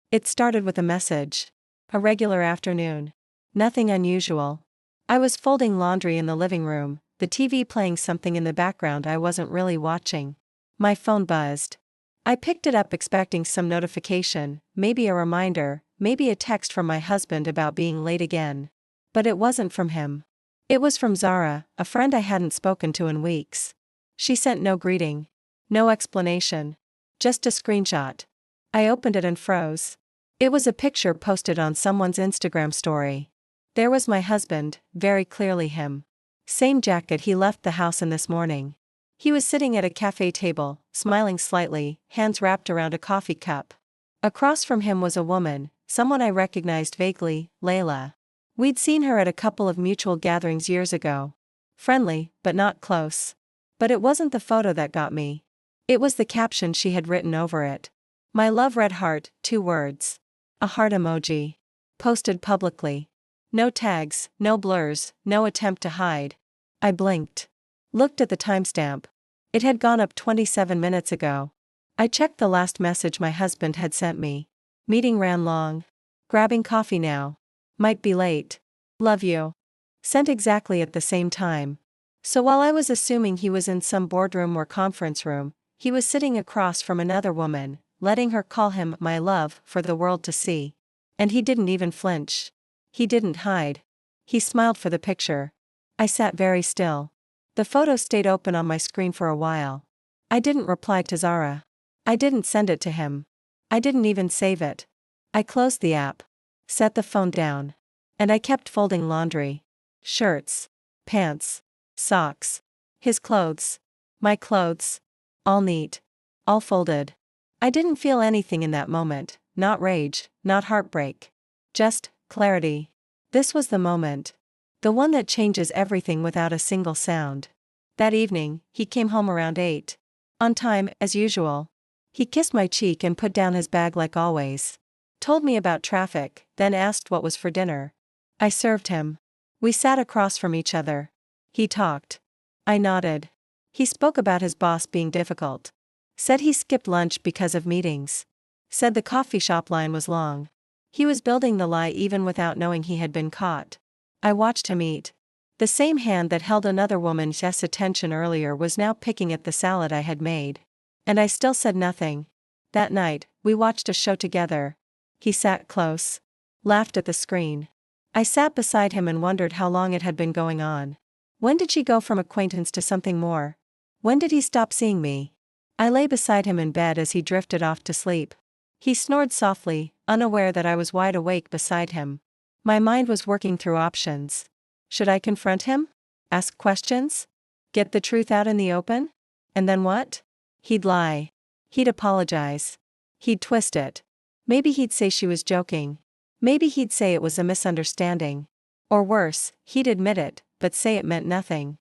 It started with a message. A regular afternoon. Nothing unusual. I was folding laundry in the living room, the TV playing something in the background I wasn't really watching. My phone buzzed. I picked it up expecting some notification, maybe a reminder, maybe a text from my husband about being late again. But it wasn't from him. It was from Zara, a friend I hadn't spoken to in weeks. She sent no greeting. No explanation. Just a screenshot. I opened it and froze. It was a picture posted on someone's Instagram story. There was my husband, very clearly him. Same jacket he left the house in this morning. He was sitting at a cafe table, smiling slightly, hands wrapped around a coffee cup. Across from him was a woman, someone I recognized vaguely, Layla. We'd seen her at a couple of mutual gatherings years ago. Friendly, but not close. But it wasn't the photo that got me. It was the caption she had written over it. My love red heart, 2 words. A heart emoji. Posted publicly. No tags, no blurs, no attempt to hide. I blinked. Looked at the timestamp. It had gone up 27 minutes ago. I checked the last message my husband had sent me. Meeting ran long. Grabbing coffee now. Might be late. Love you. Sent exactly at the same time. So while I was assuming he was in some boardroom or conference room, he was sitting across from another woman, letting her call him my love for the world to see. And he didn't even flinch. He didn't hide. He smiled for the picture. I sat very still. The photo stayed open on my screen for a while. I didn't reply to Zara. I didn't send it to him. I didn't even save it. I closed the app. Set the phone down. And I kept folding laundry. Shirts. Pants. Socks. His clothes. My clothes. All neat. All folded. I didn't feel anything in that moment, not rage, not heartbreak. Just clarity. This was the moment. The one that changes everything without a single sound. That evening, he came home around 8. On time, as usual. He kissed my cheek and put down his bag like always. Told me about traffic, then asked what was for dinner. I served him. We sat across from each other. He talked. I nodded. He spoke about his boss being difficult. Said he skipped lunch because of meetings. Said the coffee shop line was long. He was building the lie even without knowing he had been caught. I watched him eat. The same hand that held another woman's attention earlier was now picking at the salad I had made. And I still said nothing. That night, we watched a show together. He sat close. Laughed at the screen. I sat beside him and wondered how long it had been going on. When did she go from acquaintance to something more? When did he stop seeing me? I lay beside him in bed as he drifted off to sleep. He snored softly, unaware that I was wide awake beside him. My mind was working through options. Should I confront him? Ask questions? Get the truth out in the open? And then what? He'd lie. He'd apologize. He'd twist it. Maybe he'd say she was joking. Maybe he'd say it was a misunderstanding. Or worse, he'd admit it, but say it meant nothing.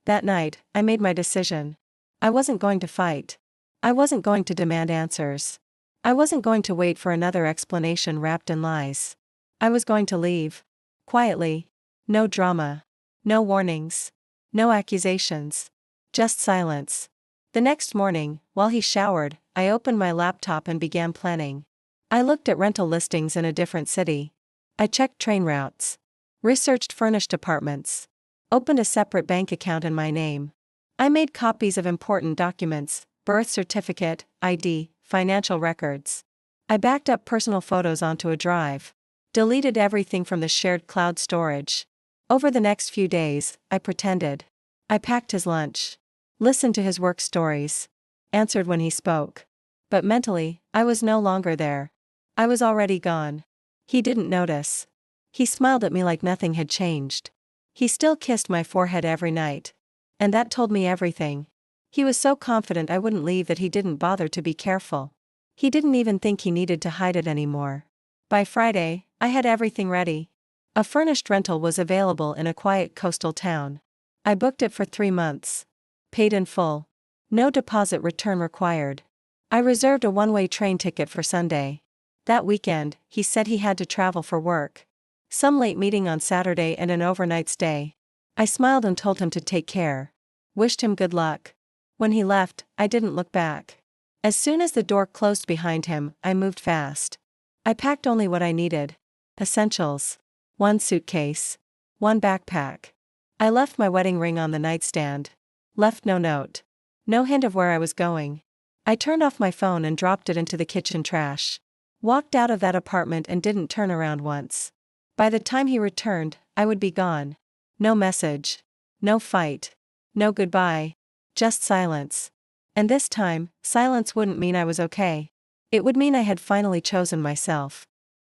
That night, I made my decision. I wasn't going to fight. I wasn't going to demand answers. I wasn't going to wait for another explanation wrapped in lies. I was going to leave. Quietly. No drama. No warnings. No accusations. Just silence. The next morning, while he showered, I opened my laptop and began planning. I looked at rental listings in a different city. I checked train routes. Researched furnished apartments. Opened a separate bank account in my name. I made copies of important documents, birth certificate, ID, financial records. I backed up personal photos onto a drive. Deleted everything from the shared cloud storage. Over the next few days, I pretended. I packed his lunch. Listened to his work stories. Answered when he spoke. But mentally, I was no longer there. I was already gone. He didn't notice. He smiled at me like nothing had changed. He still kissed my forehead every night. And that told me everything. He was so confident I wouldn't leave that he didn't bother to be careful. He didn't even think he needed to hide it anymore. By Friday, I had everything ready. A furnished rental was available in a quiet coastal town. I booked it for 3 months. Paid in full. No deposit return required. I reserved a one-way train ticket for Sunday. That weekend, he said he had to travel for work. Some late meeting on Saturday and an overnight stay. I smiled and told him to take care. Wished him good luck. When he left, I didn't look back. As soon as the door closed behind him, I moved fast. I packed only what I needed. Essentials. One suitcase. One backpack. I left my wedding ring on the nightstand. Left no note. No hint of where I was going. I turned off my phone and dropped it into the kitchen trash. Walked out of that apartment and didn't turn around once. By the time he returned, I would be gone. No message. No fight. No goodbye. Just silence. And this time, silence wouldn't mean I was okay. It would mean I had finally chosen myself.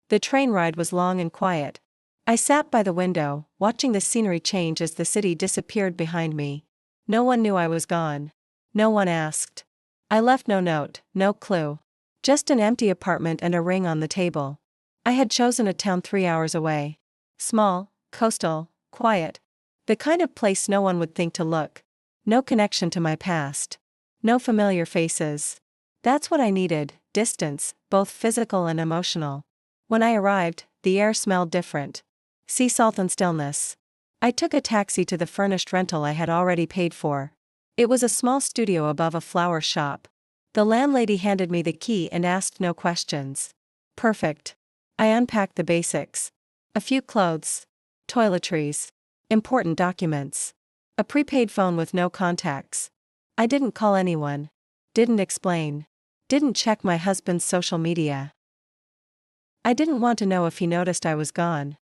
The train ride was long and quiet. I sat by the window, watching the scenery change as the city disappeared behind me. No one knew I was gone. No one asked. I left no note, no clue. Just an empty apartment and a ring on the table. I had chosen a town 3 hours away. Small, coastal, quiet. The kind of place no one would think to look. No connection to my past. No familiar faces. That's what I needed, distance, both physical and emotional. When I arrived, the air smelled different. Sea salt and stillness. I took a taxi to the furnished rental I had already paid for. It was a small studio above a flower shop. The landlady handed me the key and asked no questions. Perfect. I unpacked the basics. A few clothes. Toiletries. Important documents. A prepaid phone with no contacts. I didn't call anyone. Didn't explain. Didn't check my husband's social media. I didn't want to know if he noticed I was gone.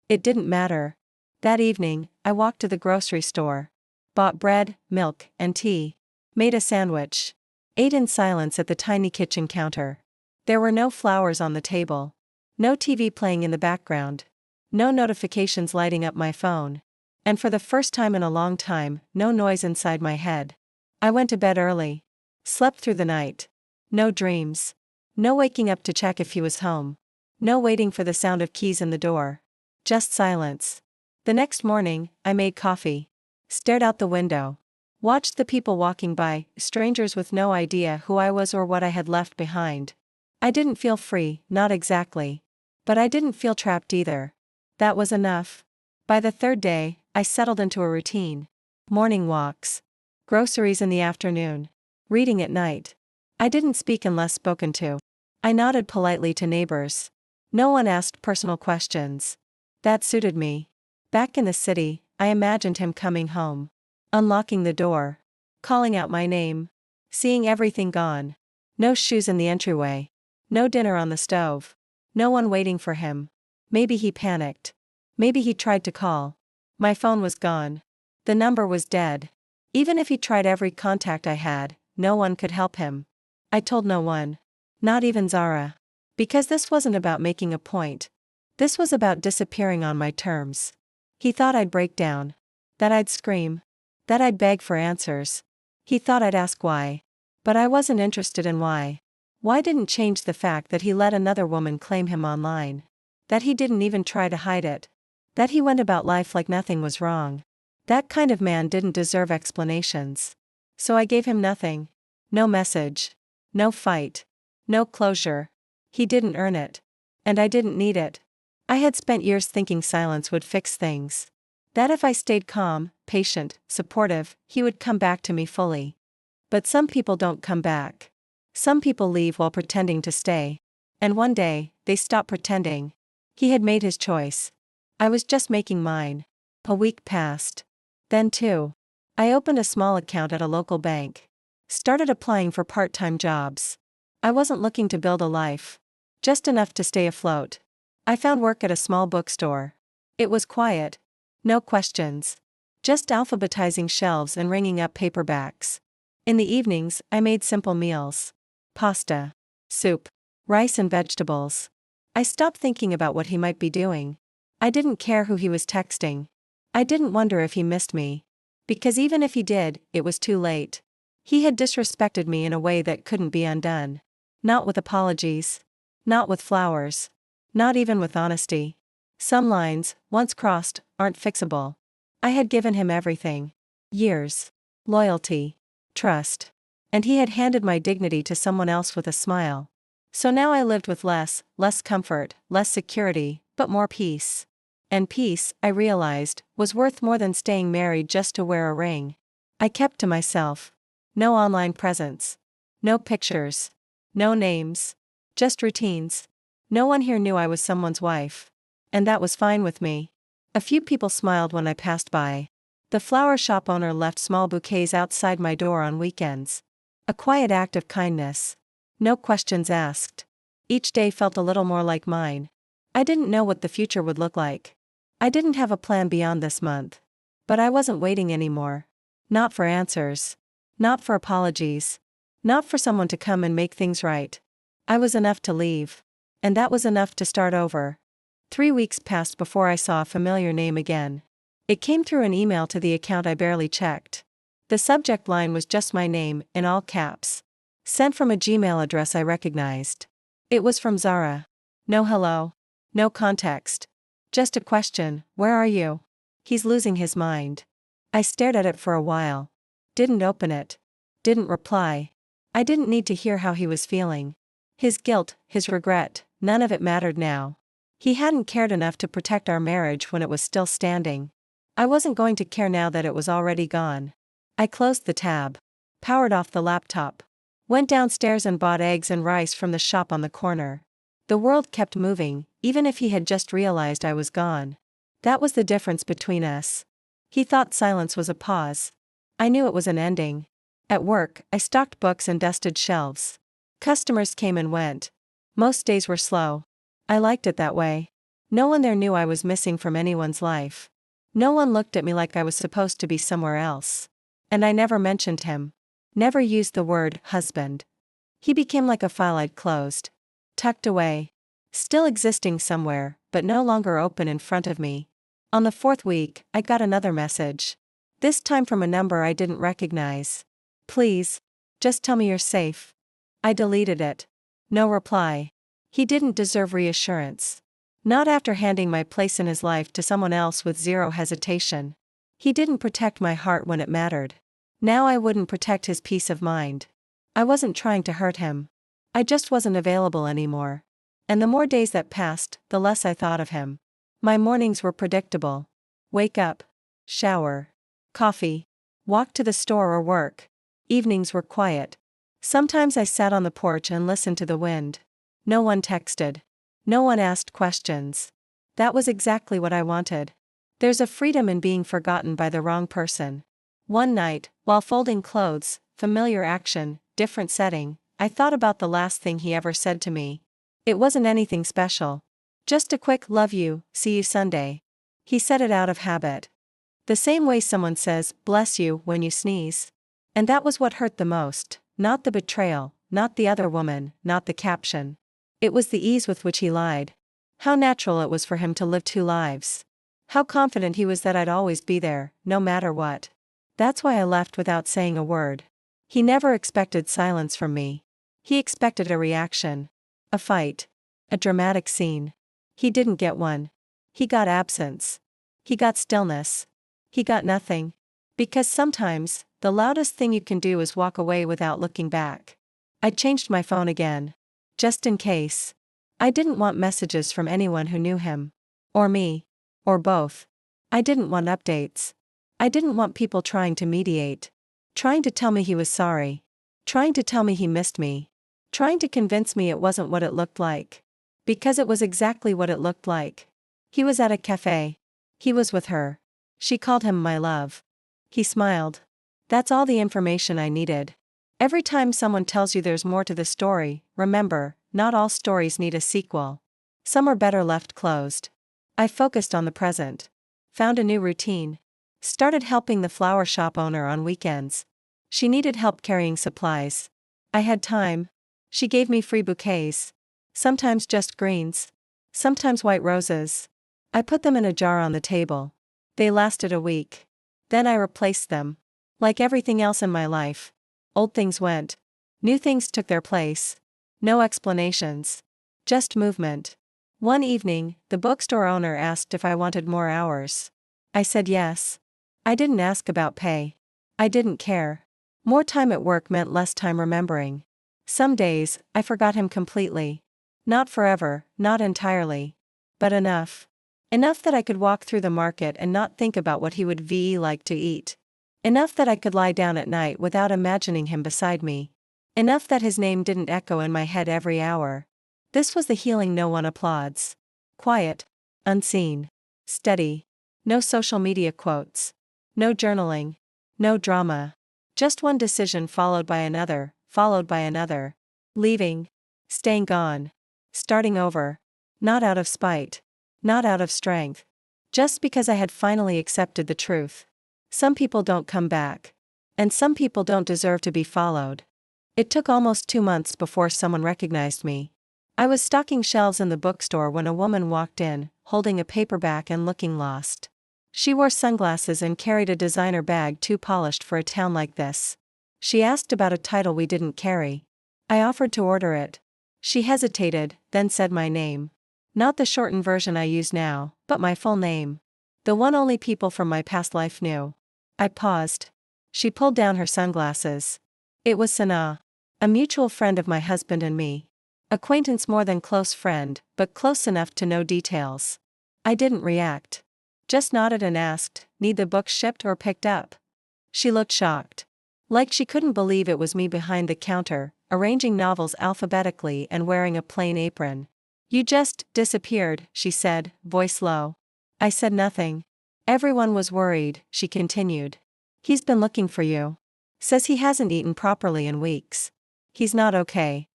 It didn't matter. That evening, I walked to the grocery store. Bought bread, milk, and tea. Made a sandwich. Ate in silence at the tiny kitchen counter. There were no flowers on the table. No TV playing in the background. No notifications lighting up my phone. And for the first time in a long time, no noise inside my head. I went to bed early. Slept through the night. No dreams. No waking up to check if he was home. No waiting for the sound of keys in the door. Just silence. The next morning, I made coffee. Stared out the window. Watched the people walking by, strangers with no idea who I was or what I had left behind. I didn't feel free, not exactly. But I didn't feel trapped either. That was enough. By the third day, I settled into a routine. Morning walks. Groceries in the afternoon. Reading at night. I didn't speak unless spoken to. I nodded politely to neighbors. No one asked personal questions. That suited me. Back in the city, I imagined him coming home. Unlocking the door. Calling out my name. Seeing everything gone. No shoes in the entryway. No dinner on the stove. No one waiting for him. Maybe he panicked. Maybe he tried to call. My phone was gone. The number was dead. Even if he tried every contact I had, no one could help him. I told no one. Not even Zara. Because this wasn't about making a point. This was about disappearing on my terms. He thought I'd break down. That I'd scream. That I'd beg for answers. He thought I'd ask why. But I wasn't interested in why. Why didn't change the fact that he let another woman claim him online. That he didn't even try to hide it. That he went about life like nothing was wrong. That kind of man didn't deserve explanations. So I gave him nothing. No message. No fight. No closure. He didn't earn it. And I didn't need it. I had spent years thinking silence would fix things. That if I stayed calm, patient, supportive, he would come back to me fully. But some people don't come back. Some people leave while pretending to stay. And one day, they stop pretending. He had made his choice. I was just making mine. A week passed. Then two. I opened a small account at a local bank. Started applying for part-time jobs. I wasn't looking to build a life. Just enough to stay afloat. I found work at a small bookstore. It was quiet. No questions. Just alphabetizing shelves and ringing up paperbacks. In the evenings, I made simple meals. Pasta. Soup. Rice and vegetables. I stopped thinking about what he might be doing. I didn't care who he was texting. I didn't wonder if he missed me. Because even if he did, it was too late. He had disrespected me in a way that couldn't be undone. Not with apologies. Not with flowers. Not even with honesty. Some lines, once crossed, aren't fixable. I had given him everything. Years. Loyalty. Trust. And he had handed my dignity to someone else with a smile. So now I lived with less comfort, less security, but more peace. And peace, I realized, was worth more than staying married just to wear a ring. I kept to myself. No online presence. No pictures. No names. Just routines. No one here knew I was someone's wife. And that was fine with me. A few people smiled when I passed by. The flower shop owner left small bouquets outside my door on weekends. A quiet act of kindness. No questions asked. Each day felt a little more like mine. I didn't know what the future would look like. I didn't have a plan beyond this month. But I wasn't waiting anymore. Not for answers. Not for apologies. Not for someone to come and make things right. I was enough to leave. And that was enough to start over. 3 weeks passed before I saw a familiar name again. It came through an email to the account I barely checked. The subject line was just my name, in all caps. Sent from a Gmail address I recognized. It was from Zara. No hello. No context. Just a question, where are you? He's losing his mind. I stared at it for a while. Didn't open it. Didn't reply. I didn't need to hear how he was feeling. His guilt, his regret, none of it mattered now. He hadn't cared enough to protect our marriage when it was still standing. I wasn't going to care now that it was already gone. I closed the tab. Powered off the laptop. Went downstairs and bought eggs and rice from the shop on the corner. The world kept moving, even if he had just realized I was gone. That was the difference between us. He thought silence was a pause. I knew it was an ending. At work, I stocked books and dusted shelves. Customers came and went. Most days were slow. I liked it that way. No one there knew I was missing from anyone's life. No one looked at me like I was supposed to be somewhere else. And I never mentioned him. Never used the word husband. He became like a file I'd closed. Tucked away. Still existing somewhere, but no longer open in front of me. On the 4th week, I got another message. This time from a number I didn't recognize. Please. Just tell me you're safe. I deleted it. No reply. He didn't deserve reassurance. Not after handing my place in his life to someone else with zero hesitation. He didn't protect my heart when it mattered. Now I wouldn't protect his peace of mind. I wasn't trying to hurt him. I just wasn't available anymore. And the more days that passed, the less I thought of him. My mornings were predictable. Wake up. Shower. Coffee. Walk to the store or work. Evenings were quiet. Sometimes I sat on the porch and listened to the wind. No one texted. No one asked questions. That was exactly what I wanted. There's a freedom in being forgotten by the wrong person. One night, while folding clothes, familiar action, different setting, I thought about the last thing he ever said to me. It wasn't anything special. Just a quick love you, see you Sunday. He said it out of habit. The same way someone says, bless you, when you sneeze. And that was what hurt the most, not the betrayal, not the other woman, not the caption. It was the ease with which he lied. How natural it was for him to live 2 lives. How confident he was that I'd always be there, no matter what. That's why I left without saying a word. He never expected silence from me. He expected a reaction. A fight. A dramatic scene. He didn't get one. He got absence. He got stillness. He got nothing. Because sometimes, the loudest thing you can do is walk away without looking back. I changed my phone again. Just in case. I didn't want messages from anyone who knew him. Or me. Or both. I didn't want updates. I didn't want people trying to mediate. Trying to tell me he was sorry. Trying to tell me he missed me. Trying to convince me it wasn't what it looked like. Because it was exactly what it looked like. He was at a cafe. He was with her. She called him my love. He smiled. That's all the information I needed. Every time someone tells you there's more to the story, remember, not all stories need a sequel. Some are better left closed. I focused on the present. Found a new routine. Started helping the flower shop owner on weekends. She needed help carrying supplies. I had time. She gave me free bouquets. Sometimes just greens. Sometimes white roses. I put them in a jar on the table. They lasted a week. Then I replaced them. Like everything else in my life. Old things went. New things took their place. No explanations. Just movement. One evening, the bookstore owner asked if I wanted more hours. I said yes. I didn't ask about pay. I didn't care. More time at work meant less time remembering. Some days, I forgot him completely. Not forever, not entirely. But enough. Enough that I could walk through the market and not think about what he would like to eat. Enough that I could lie down at night without imagining him beside me. Enough that his name didn't echo in my head every hour. This was the healing no one applauds. Quiet. Unseen. Steady. No social media quotes. No journaling. No drama. Just one decision followed by another, followed by another. Leaving. Staying gone. Starting over. Not out of spite. Not out of strength. Just because I had finally accepted the truth. Some people don't come back. And some people don't deserve to be followed. It took almost 2 months before someone recognized me. I was stocking shelves in the bookstore when a woman walked in, holding a paperback and looking lost. She wore sunglasses and carried a designer bag too polished for a town like this. She asked about a title we didn't carry. I offered to order it. She hesitated, then said my name. Not the shortened version I use now, but my full name. The one only people from my past life knew. I paused. She pulled down her sunglasses. It was Sana. A mutual friend of my husband and me. Acquaintance more than close friend, but close enough to know details. I didn't react. Just nodded and asked, "Need the book shipped or picked up?" She looked shocked. Like she couldn't believe it was me behind the counter, arranging novels alphabetically and wearing a plain apron. "You just disappeared," she said, voice low. I said nothing. "Everyone was worried," she continued. "He's been looking for you. Says he hasn't eaten properly in weeks. He's not okay."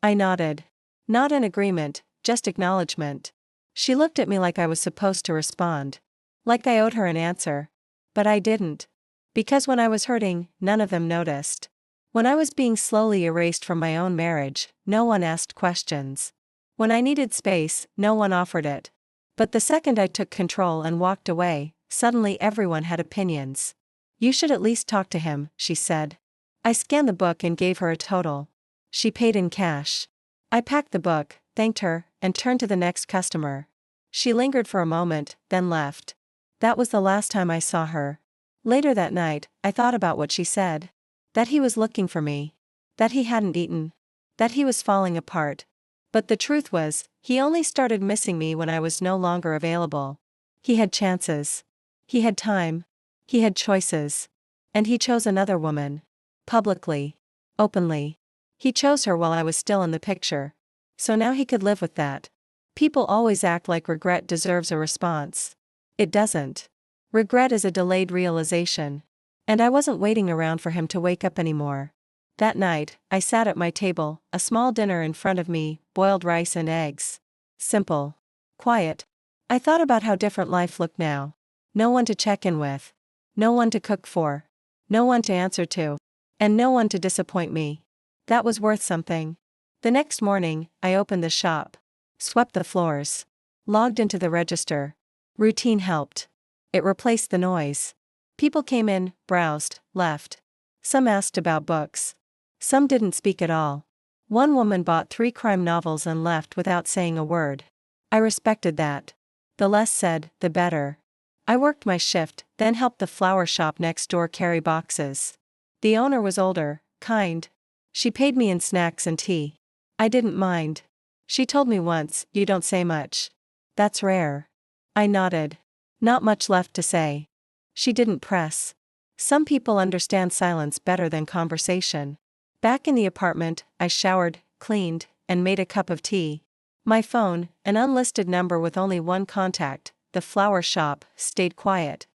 I nodded. Not in agreement, just acknowledgement. She looked at me like I was supposed to respond. Like I owed her an answer. But I didn't. Because when I was hurting, none of them noticed. When I was being slowly erased from my own marriage, no one asked questions. When I needed space, no one offered it. But the second I took control and walked away, suddenly everyone had opinions. "You should at least talk to him," she said. I scanned the book and gave her a total. She paid in cash. I packed the book, thanked her, and turned to the next customer. She lingered for a moment, then left. That was the last time I saw her. Later that night, I thought about what she said. That he was looking for me. That he hadn't eaten. That he was falling apart. But the truth was, he only started missing me when I was no longer available. He had chances. He had time. He had choices. And he chose another woman. Publicly. Openly. He chose her while I was still in the picture. So now he could live with that. People always act like regret deserves a response. It doesn't. Regret is a delayed realization. And I wasn't waiting around for him to wake up anymore. That night, I sat at my table, a small dinner in front of me, boiled rice and eggs. Simple. Quiet. I thought about how different life looked now. No one to check in with. No one to cook for. No one to answer to. And no one to disappoint me. That was worth something. The next morning, I opened the shop. Swept the floors. Logged into the register. Routine helped. It replaced the noise. People came in, browsed, left. Some asked about books. Some didn't speak at all. One woman bought 3 crime novels and left without saying a word. I respected that. The less said, the better. I worked my shift, then helped the flower shop next door carry boxes. The owner was older, kind. She paid me in snacks and tea. I didn't mind. She told me once, "You don't say much." That's rare. I nodded. Not much left to say. She didn't press. Some people understand silence better than conversation. Back in the apartment, I showered, cleaned, and made a cup of tea. My phone, an unlisted number with only one contact, the flower shop, stayed quiet.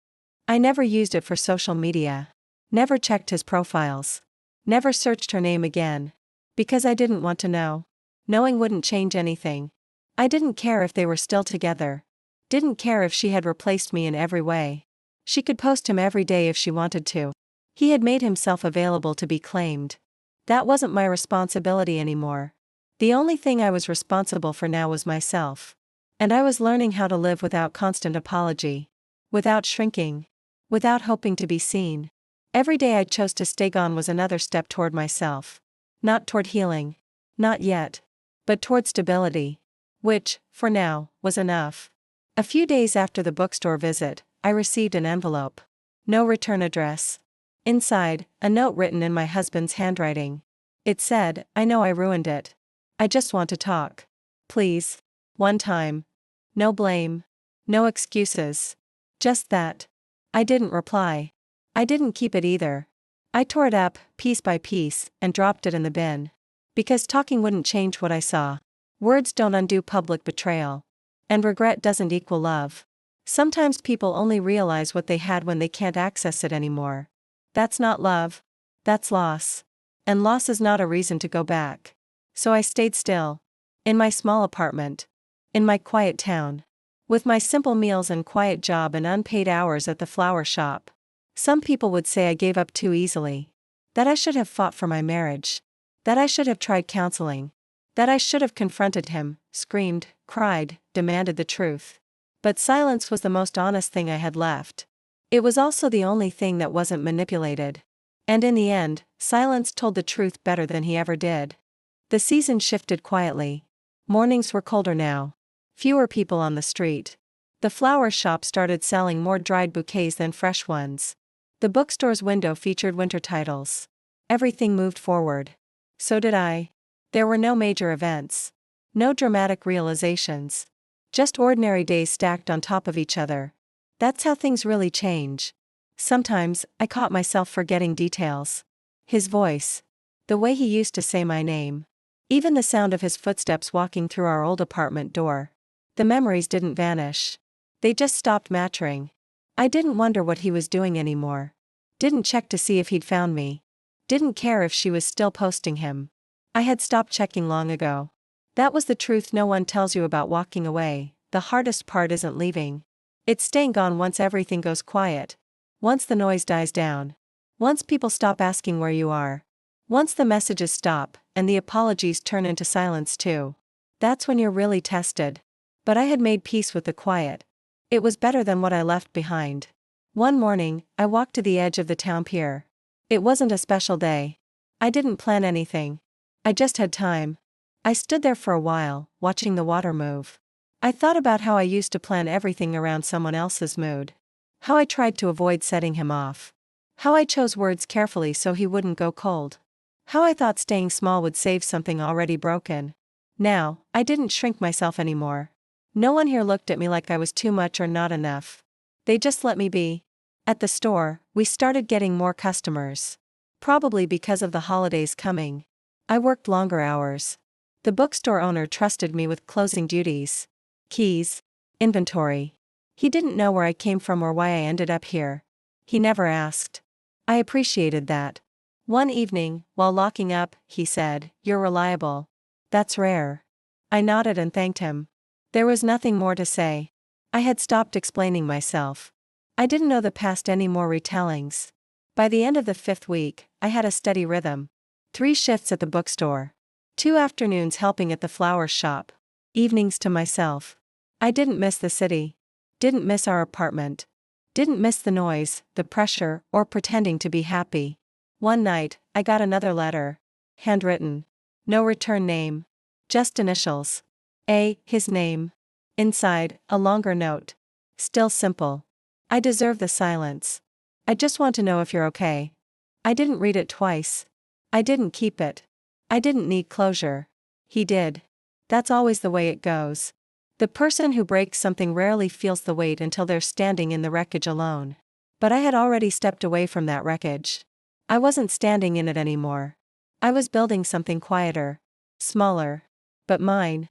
I never used it for social media. Never checked his profiles. Never searched her name again. Because I didn't want to know. Knowing wouldn't change anything. I didn't care if they were still together. Didn't care if she had replaced me in every way. She could post him every day if she wanted to. He had made himself available to be claimed. That wasn't my responsibility anymore. The only thing I was responsible for now was myself. And I was learning how to live without constant apology. Without shrinking. Without hoping to be seen. Every day I chose to stay gone was another step toward myself. Not toward healing. Not yet. But toward stability. Which, for now, was enough. A few days after the bookstore visit, I received an envelope. No return address. Inside, a note written in my husband's handwriting. It said, "I know I ruined it. I just want to talk. Please. One time. No blame. No excuses. Just that." I didn't reply. I didn't keep it either. I tore it up, piece by piece, and dropped it in the bin. Because talking wouldn't change what I saw. Words don't undo public betrayal. And regret doesn't equal love. Sometimes people only realize what they had when they can't access it anymore. That's not love. That's loss. And loss is not a reason to go back. So I stayed still. In my small apartment. In my quiet town. With my simple meals and quiet job and unpaid hours at the flower shop. Some people would say I gave up too easily. That I should have fought for my marriage. That I should have tried counseling. That I should have confronted him, screamed, cried, demanded the truth. But silence was the most honest thing I had left. It was also the only thing that wasn't manipulated. And in the end, silence told the truth better than he ever did. The season shifted quietly. Mornings were colder now. Fewer people on the street. The flower shop started selling more dried bouquets than fresh ones. The bookstore's window featured winter titles. Everything moved forward. So did I. There were no major events. No dramatic realizations. Just ordinary days stacked on top of each other. That's how things really change. Sometimes, I caught myself forgetting details. His voice. The way he used to say my name. Even the sound of his footsteps walking through our old apartment door. The memories didn't vanish. They just stopped mattering. I didn't wonder what he was doing anymore. Didn't check to see if he'd found me. Didn't care if she was still posting him. I had stopped checking long ago. That was the truth no one tells you about walking away. The hardest part isn't leaving. It's staying gone once everything goes quiet. Once the noise dies down. Once people stop asking where you are. Once the messages stop, and the apologies turn into silence too. That's when you're really tested. But I had made peace with the quiet. It was better than what I left behind. One morning, I walked to the edge of the town pier. It wasn't a special day. I didn't plan anything. I just had time. I stood there for a while, watching the water move. I thought about how I used to plan everything around someone else's mood. How I tried to avoid setting him off. How I chose words carefully so he wouldn't go cold. How I thought staying small would save something already broken. Now, I didn't shrink myself anymore. No one here looked at me like I was too much or not enough. They just let me be. At the store, we started getting more customers. Probably because of the holidays coming. I worked longer hours. The bookstore owner trusted me with closing duties. Keys. Inventory. He didn't know where I came from or why I ended up here. He never asked. I appreciated that. One evening, while locking up, he said, "You're reliable." That's rare. I nodded and thanked him. There was nothing more to say. I had stopped explaining myself. I didn't know the past any more retellings. By the end of the 5th week, I had a steady rhythm. 3 shifts at the bookstore. 2 afternoons helping at the flower shop. Evenings to myself. I didn't miss the city. Didn't miss our apartment. Didn't miss the noise, the pressure, or pretending to be happy. One night, I got another letter. Handwritten. No return name. Just initials. His name. Inside, a longer note. Still simple. I deserve the silence. I just want to know if you're okay. I didn't read it twice. I didn't keep it. I didn't need closure. He did. That's always the way it goes. The person who breaks something rarely feels the weight until they're standing in the wreckage alone. But I had already stepped away from that wreckage. I wasn't standing in it anymore. I was building something quieter. Smaller. But mine.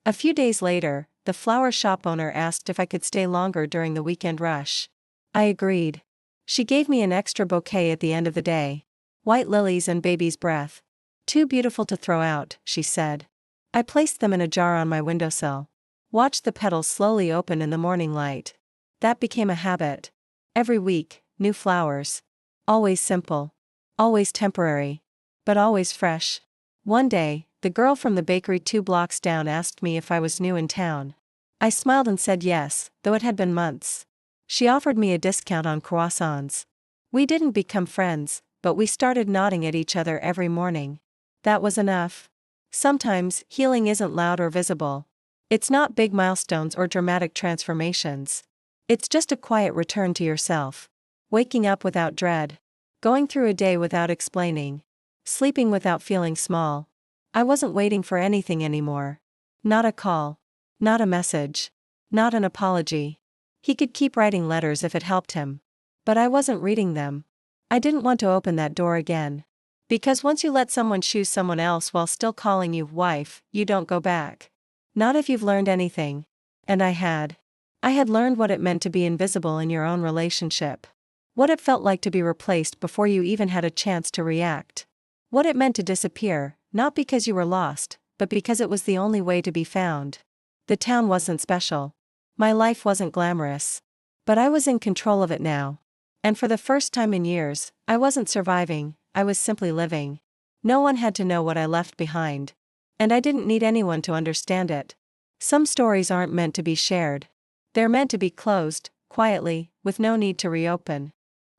A few days later, the flower shop owner asked if I could stay longer during the weekend rush. I agreed. She gave me an extra bouquet at the end of the day. White lilies and baby's breath. Too beautiful to throw out, she said. I placed them in a jar on my windowsill. Watched the petals slowly open in the morning light. That became a habit. Every week, new flowers. Always simple. Always temporary. But always fresh. One day, the girl from the bakery 2 blocks down asked me if I was new in town. I smiled and said yes, though it had been months. She offered me a discount on croissants. We didn't become friends, but we started nodding at each other every morning. That was enough. Sometimes, healing isn't loud or visible. It's not big milestones or dramatic transformations. It's just a quiet return to yourself. Waking up without dread. Going through a day without explaining. Sleeping without feeling small. I wasn't waiting for anything anymore. Not a call. Not a message. Not an apology. He could keep writing letters if it helped him. But I wasn't reading them. I didn't want to open that door again. Because once you let someone choose someone else while still calling you wife, you don't go back. Not if you've learned anything. And I had. I had learned what it meant to be invisible in your own relationship. What it felt like to be replaced before you even had a chance to react. What it meant to disappear, not because you were lost, but because it was the only way to be found. The town wasn't special. My life wasn't glamorous. But I was in control of it now. And for the first time in years, I wasn't surviving, I was simply living. No one had to know what I left behind. And I didn't need anyone to understand it. Some stories aren't meant to be shared. They're meant to be closed, quietly, with no need to reopen.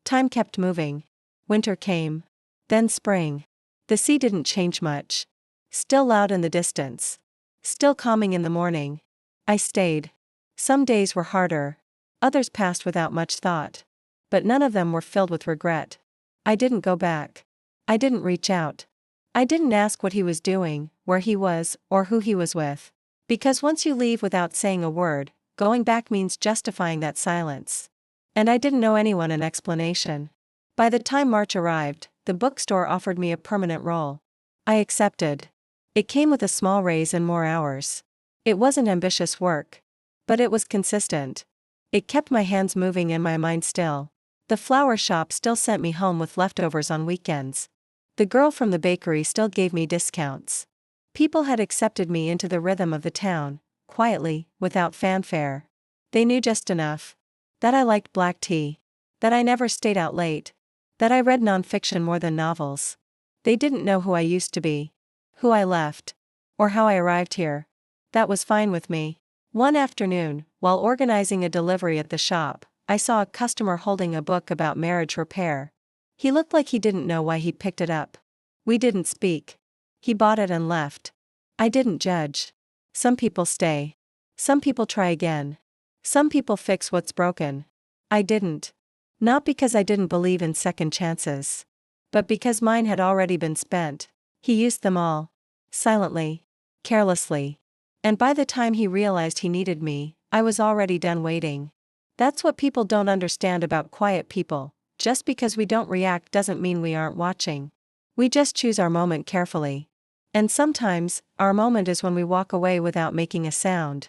Time kept moving. Winter came. Then spring. The sea didn't change much. Still loud in the distance. Still calming in the morning. I stayed. Some days were harder. Others passed without much thought. But none of them were filled with regret. I didn't go back. I didn't reach out. I didn't ask what he was doing, where he was, or who he was with. Because once you leave without saying a word, going back means justifying that silence. And I didn't owe anyone an explanation. By the time March arrived, the bookstore offered me a permanent role. I accepted. It came with a small raise and more hours. It wasn't ambitious work. But it was consistent. It kept my hands moving and my mind still. The flower shop still sent me home with leftovers on weekends. The girl from the bakery still gave me discounts. People had accepted me into the rhythm of the town, quietly, without fanfare. They knew just enough. That I liked black tea. That I never stayed out late. That I read nonfiction more than novels. They didn't know who I used to be. Who I left. Or how I arrived here. That was fine with me. One afternoon, while organizing a delivery at the shop, I saw a customer holding a book about marriage repair. He looked like he didn't know why he picked it up. We didn't speak. He bought it and left. I didn't judge. Some people stay. Some people try again. Some people fix what's broken. I didn't. Not because I didn't believe in second chances. But because mine had already been spent. He used them all. Silently. Carelessly. And by the time he realized he needed me, I was already done waiting. That's what people don't understand about quiet people. Just because we don't react doesn't mean we aren't watching. We just choose our moment carefully. And sometimes, our moment is when we walk away without making a sound.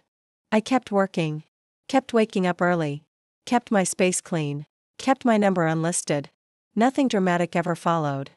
I kept working. Kept waking up early. Kept my space clean. Kept my number unlisted. Nothing dramatic ever followed.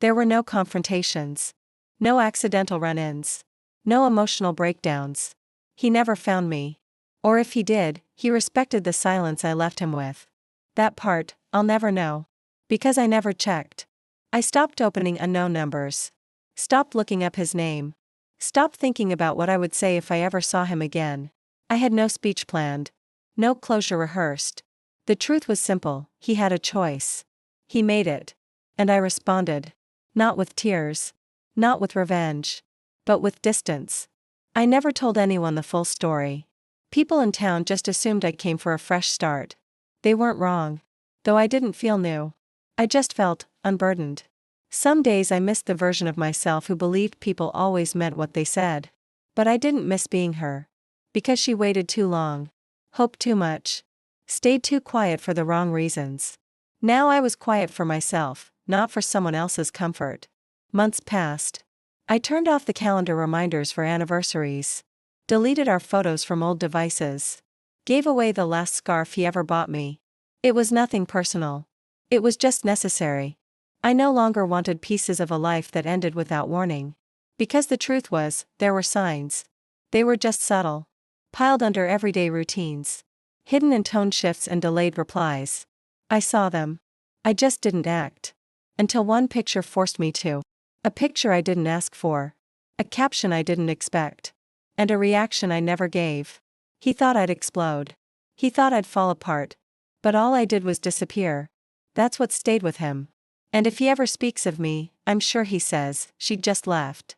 There were no confrontations. No accidental run-ins. No emotional breakdowns. He never found me. Or if he did, he respected the silence I left him with. That part, I'll never know. Because I never checked. I stopped opening unknown numbers. Stopped looking up his name. Stopped thinking about what I would say if I ever saw him again. I had no speech planned. No closure rehearsed. The truth was simple, he had a choice. He made it. And I responded. Not with tears. Not with revenge. But with distance. I never told anyone the full story. People in town just assumed I came for a fresh start. They weren't wrong. Though I didn't feel new. I just felt unburdened. Some days I missed the version of myself who believed people always meant what they said. But I didn't miss being her. Because she waited too long. Hoped too much. Stayed too quiet for the wrong reasons. Now I was quiet for myself, not for someone else's comfort. Months passed. I turned off the calendar reminders for anniversaries. Deleted our photos from old devices. Gave away the last scarf he ever bought me. It was nothing personal. It was just necessary. I no longer wanted pieces of a life that ended without warning. Because the truth was, there were signs. They were just subtle. Piled under everyday routines. Hidden in tone shifts and delayed replies. I saw them. I just didn't act. Until one picture forced me to. A picture I didn't ask for. A caption I didn't expect. And a reaction I never gave. He thought I'd explode. He thought I'd fall apart. But all I did was disappear. That's what stayed with him. And if he ever speaks of me, I'm sure he says, she just left.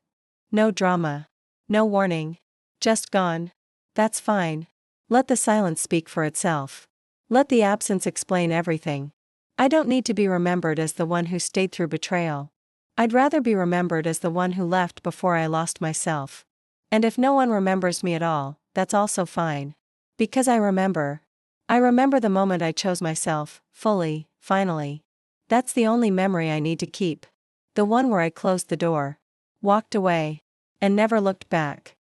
No drama. No warning. Just gone. That's fine. Let the silence speak for itself. Let the absence explain everything. I don't need to be remembered as the one who stayed through betrayal. I'd rather be remembered as the one who left before I lost myself. And if no one remembers me at all, that's also fine. Because I remember. I remember the moment I chose myself, fully, finally. That's the only memory I need to keep. The one where I closed the door. Walked away. And never looked back.